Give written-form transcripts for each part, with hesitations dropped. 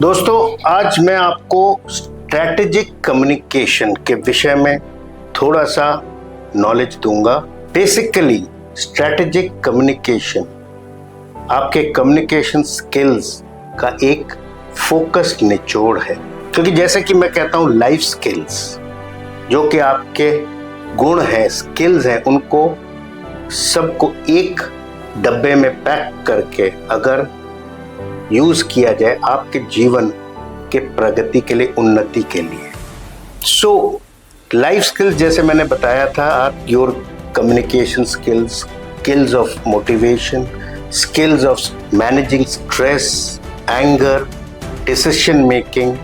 दोस्तों, आज मैं आपको स्ट्रैटेजिक कम्युनिकेशन के विषय में थोड़ा सा नॉलेज दूंगा। बेसिकली स्ट्रैटेजिक कम्युनिकेशन आपके कम्युनिकेशन स्किल्स का एक फोकस्ड निचोड़ है, क्योंकि जैसे कि मैं कहता हूं लाइफ स्किल्स जो कि आपके गुण हैं, स्किल्स हैं, उनको सबको एक डब्बे में पैक करके अगर यूज किया जाए आपके जीवन के प्रगति के लिए, उन्नति के लिए। सो लाइफ स्किल्स जैसे मैंने बताया था, आप your communication skills, skills of motivation, skills of managing stress, anger, decision making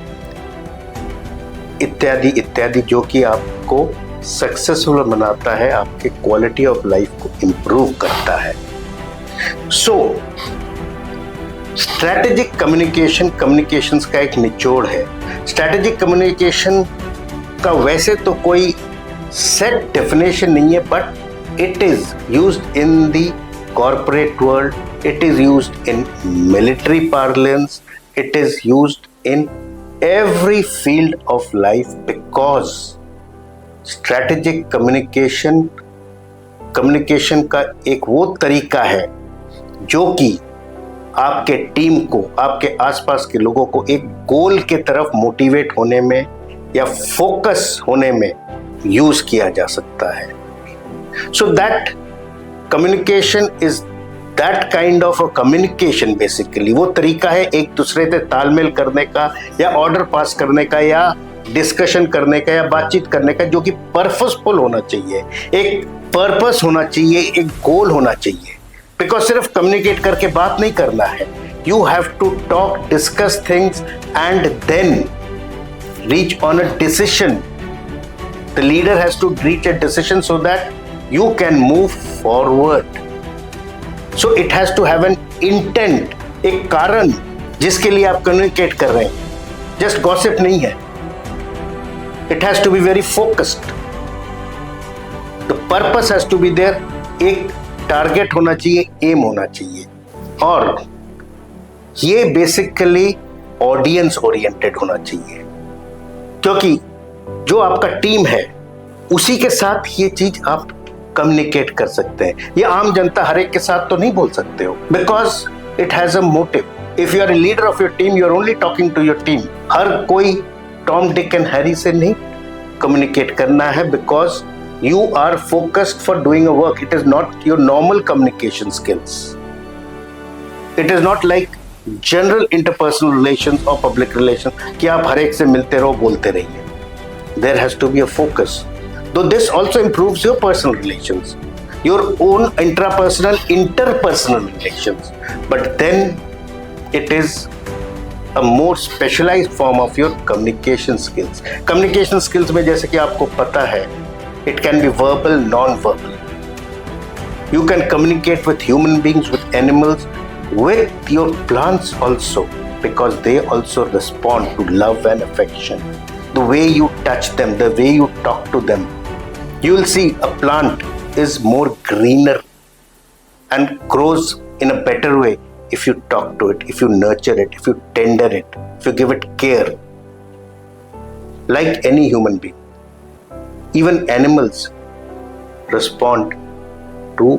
इत्यादि इत्यादि, जो कि आपको सक्सेसफुल बनाता है, आपके क्वालिटी ऑफ लाइफ को इंप्रूव करता है। सो स्ट्रैटेजिक कम्युनिकेशन कम्युनिकेशंस का एक निचोड़ है। स्ट्रैटेजिक कम्युनिकेशन का वैसे तो कोई सेट डेफिनेशन नहीं है, but it is used in the corporate world, it is used in military parlance, it is used in every field of life, because strategic communication का एक वो तरीका है जो कि आपके टीम को, आपके आसपास के लोगों को एक गोल के तरफ मोटिवेट होने में या फोकस होने में यूज किया जा सकता है। So that communication is that kind of a communication. Basically वो तरीका है एक दूसरे से तालमेल करने का, या ऑर्डर पास करने का, या डिस्कशन करने का, या बातचीत करने का, जो कि पर्पसफुल होना चाहिए, एक पर्पस होना चाहिए, एक गोल होना चाहिए। बिकॉज सिर्फ कम्युनिकेट करके बात नहीं करना है, you have to talk, discuss things and then reach on a decision. The leader has to reach a decision so that you can move forward. So it has to have an intent, एक कारण जिसके लिए आप communicate कर रहे हैं, just gossip नहीं है। It has to be very focused, the purpose has to be there, एक टारगेट होना चाहिए, एम होना चाहिए, और ये बेसिकली ऑडियंस ओरिएंटेड होना चाहिए, क्योंकि जो आपका टीम है उसी के साथ ये चीज आप कम्युनिकेट कर सकते हैं। ये आम जनता हर एक के साथ तो नहीं बोल सकते हो, because it has a motive. If you are a leader of your team, you are only talking to your team. हर कोई टॉम, डिक एंड हैरी से नहीं कम्युनिकेट करना है, because you are focused for doing a work. It is not your normal communication skills. It is not like general interpersonal relations or public relations कि आप हर एक से मिलते रहो, बोलते रहिए. There has to be a focus. Though this also improves your personal relations, your own interpersonal relations, but then it is a more specialized form of your communication skills. Communication skills में जैसे कि आपको पता है, it can be verbal, non-verbal. You can communicate with human beings, with animals, with your plants also, because they also respond to love and affection. The way you touch them, the way you talk to them, you will see a plant is more greener and grows in a better way if you talk to it, if you nurture it, if you tender it, if you give it care, like any human being. Even animals respond to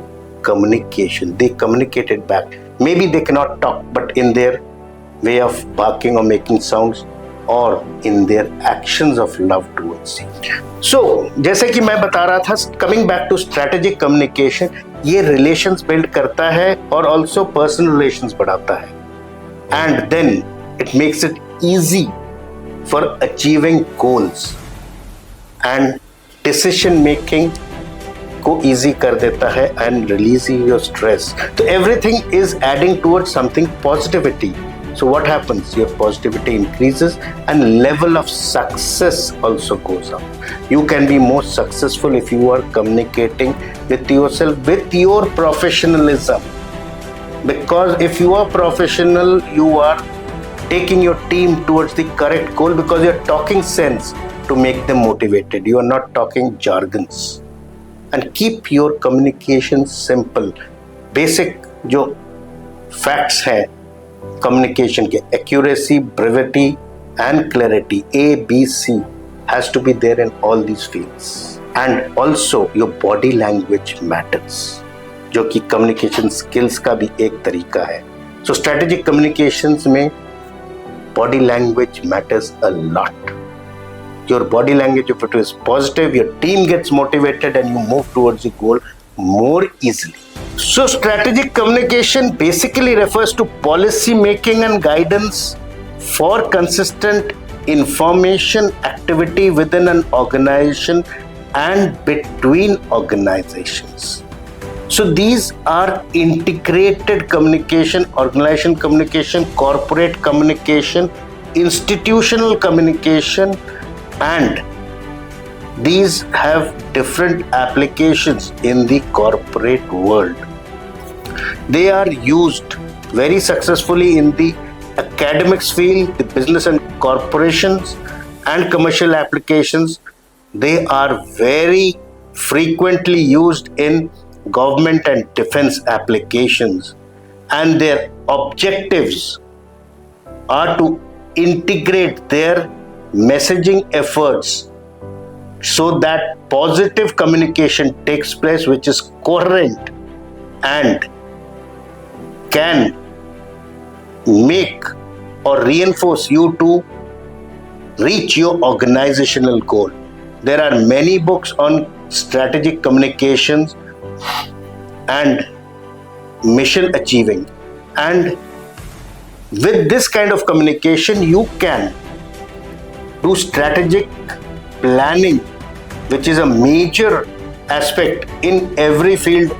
communication. They communicate it back. Maybe they cannot talk, but in their way of barking or making sounds, or in their actions of love towards you. So, जैसे कि मैं बता रहा था, coming back to strategic communication, ये relations build करता है और also personal relations बढ़ाता है. And then it makes it easy for achieving goals. And decision making को इजी कर देता है एंड रिलीजिंग योर स्ट्रेस। तो everything is adding towards something positivity. So what happens, your positivity increases and level of success also goes up. You can be more successful if you are communicating with yourself, with your professionalism, because if you are professional, you are taking your team towards the correct goal, because you're talking sense to make them motivated. You are not talking jargons. And keep your communication simple. Basic जो facts हैं communication ke accuracy, brevity and clarity, A, B, C has to be there in all these fields. And also your body language matters, जो कि communication skills का भी एक तरीका है. So strategic communications में body language matters a lot. Your body language, if it is positive, your team gets motivated and you move towards the goal more easily. So strategic communication basically refers to policy making and guidance for consistent information activity within an organization and between organizations. So these are integrated communication, organization communication, corporate communication, institutional communication, and these have different applications in the corporate world. They are used very successfully in the academics field, the business and corporations and commercial applications. They are very frequently used in government and defense applications, and their objectives are to integrate their messaging efforts so that positive communication takes place, which is coherent and can make or reinforce you to reach your organizational goal. There are many books on strategic communications and mission achieving, and with this kind of communication you can do strategic planning, which is a major aspect in every field,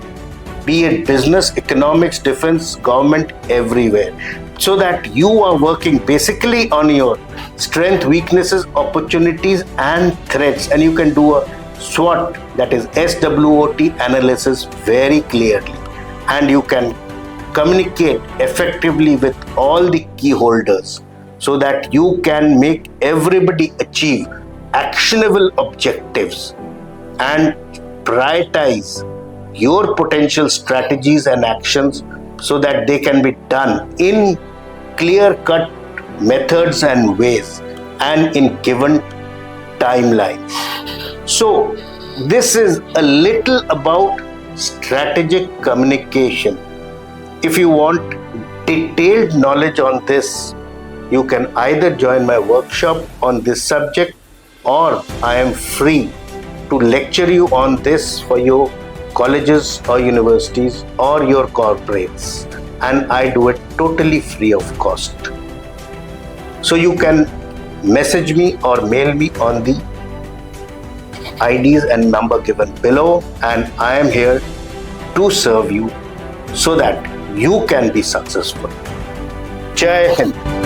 be it business, economics, defense, government, everywhere, so that you are working basically on your strength, weaknesses, opportunities and threats, and you can do a SWOT, that is SWOT analysis, very clearly, and you can communicate effectively with all the key holders so that you can make everybody achieve actionable objectives and prioritize your potential strategies and actions so that they can be done in clear-cut methods and ways and in given timelines. So this is a little about strategic communication. If you want detailed knowledge on this, you can either join my workshop on this subject, or I am free to lecture you on this for your colleges or universities or your corporates, and I do it totally free of cost. So you can message me or mail me on the IDs and number given below, and I am here to serve you so that you can be successful. Jai Hind.